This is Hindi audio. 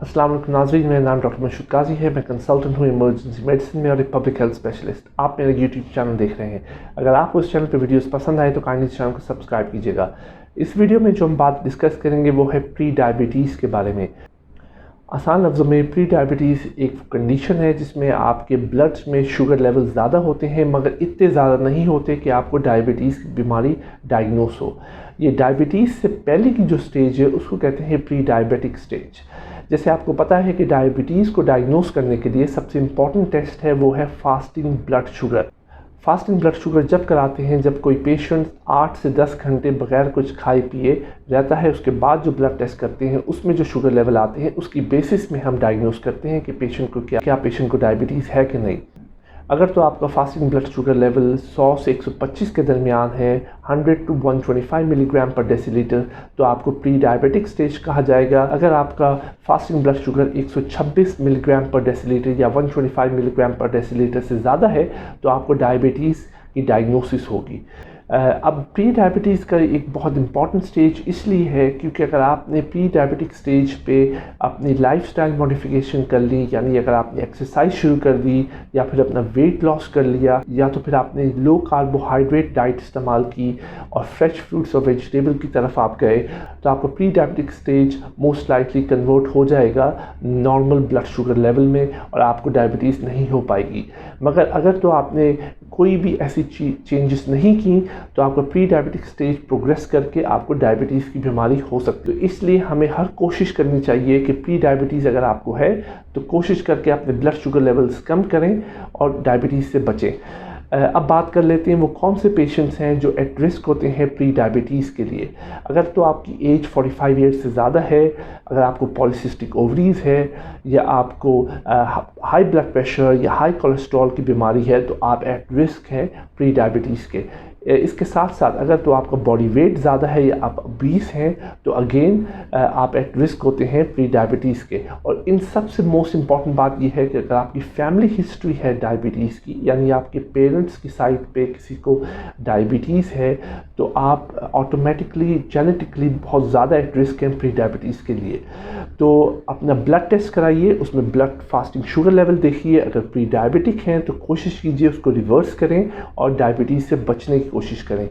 अस्सलाम वालेकुम नाज़रीन, मेरा नाम डॉक्टर मशहूद काजी है। मैं कंसल्टेंट हूँ इमरजेंसी मेडिसिन में और एक पब्लिक हेल्थ स्पेशलिस्ट। आप मेरा यूट्यूब चैनल देख रहे हैं। अगर आपको इस चैनल पर वीडियोस पसंद आए तो काइंडली इस चैनल को सब्सक्राइब कीजिएगा। इस वीडियो में जो हम बात डिस्कस करेंगे वो है प्री डायबिटीज़ के बारे में। आसान लफ्ज़ों में प्री डायबिटीज़ एक कंडीशन है जिसमें आपके ब्लड में शुगर लेवल ज़्यादा होते हैं, मगर इतने ज़्यादा नहीं होते कि आपको डायबिटीज़ की बीमारी डायग्नोस हो। ये डायबिटीज़ से पहले की जो स्टेज है उसको कहते हैं प्री डायबिटिक स्टेज। जैसे आपको पता है कि डायबिटीज़ को डायग्नोस करने के लिए सबसे इम्पॉर्टेंट टेस्ट है वो है fasting blood sugar. Fasting blood sugar जब कराते हैं जब कोई पेशेंट 8 से 10 घंटे बगैर कुछ खाए पिए रहता है, उसके बाद जो ब्लड टेस्ट करते हैं उसमें जो शुगर लेवल आते हैं उसकी बेसिस में हम डायग्नोस करते हैं कि पेशेंट को क्या पेशेंट को डायबिटीज़ है कि नहीं। अगर तो आपका फास्टिंग ब्लड शुगर लेवल 100 से 125 के दरमियान है, 100 to 125 मिलीग्राम पर डेसीलीटर, तो आपको प्री डायबिटिक स्टेज कहा जाएगा। अगर आपका फास्टिंग ब्लड शुगर 126 मिलीग्राम पर डेसीलीटर या 125 मिलीग्राम पर डेसीलीटर से ज़्यादा है तो आपको डायबिटीज़ की डायग्नोसिस होगी। अब प्री डायबिटीज़ का एक बहुत इंपॉर्टेंट स्टेज इसलिए है क्योंकि अगर आपने प्री डायबिटिक स्टेज पे अपनी लाइफस्टाइल मॉडिफिकेशन कर ली, यानी अगर आपने एक्सरसाइज शुरू कर दी या फिर अपना वेट लॉस कर लिया या तो फिर आपने लो कार्बोहाइड्रेट डाइट इस्तेमाल की और फ्रेश फ्रूट्स और वेजिटेबल की तरफ आप गए, तो आपका pre diabetic stage most likely convert हो जाएगा नॉर्मल ब्लड शुगर लेवल में और आपको डायबिटीज़ नहीं हो पाएगी। मगर अगर तो आपने कोई भी ऐसी चेंजेस नहीं की तो आपका प्री डायबिटिक स्टेज प्रोग्रेस करके आपको डायबिटीज़ की बीमारी हो सकती है। इसलिए हमें हर कोशिश करनी चाहिए कि प्री डायबिटीज़ अगर आपको है तो कोशिश करके अपने ब्लड शुगर लेवल्स कम करें और डायबिटीज़ से बचें। अब बात कर लेते हैं वो कौन से पेशेंट्स हैं जो एट रिस्क होते हैं प्री डायबिटीज़ के लिए। अगर तो आपकी एज 45 ईयर्स से ज़्यादा है, अगर आपको पॉलीसिस्टिक ओवरीज है या आपको हाई ब्लड प्रेशर या हाई कोलेस्ट्रॉल की बीमारी है तो आप एट रिस्क हैं प्री डायबिटीज़ के। इसके साथ साथ अगर तो आपका बॉडी वेट ज़्यादा है या आप ओबीस हैं तो अगेन आप एट रिस्क होते हैं प्री डायबिटीज़ के। और इन सबसे मोस्ट इम्पॉर्टेंट बात यह है कि अगर आपकी फैमिली हिस्ट्री है डायबिटीज़ की, यानी आपके पेरेंट्स की साइड पे किसी को डायबिटीज़ है, तो आप ऑटोमेटिकली जेनेटिकली बहुत ज़्यादा एट रिस्क हैं प्री डायबिटीज़ के लिए। तो अपना ब्लड टेस्ट कराइए, उसमें ब्लड फास्टिंग शुगर लेवल देखिए। अगर प्री डायबिटिक हैं तो कोशिश कीजिए उसको रिवर्स करें और डायबिटीज़ से बचने की कोशिश करें।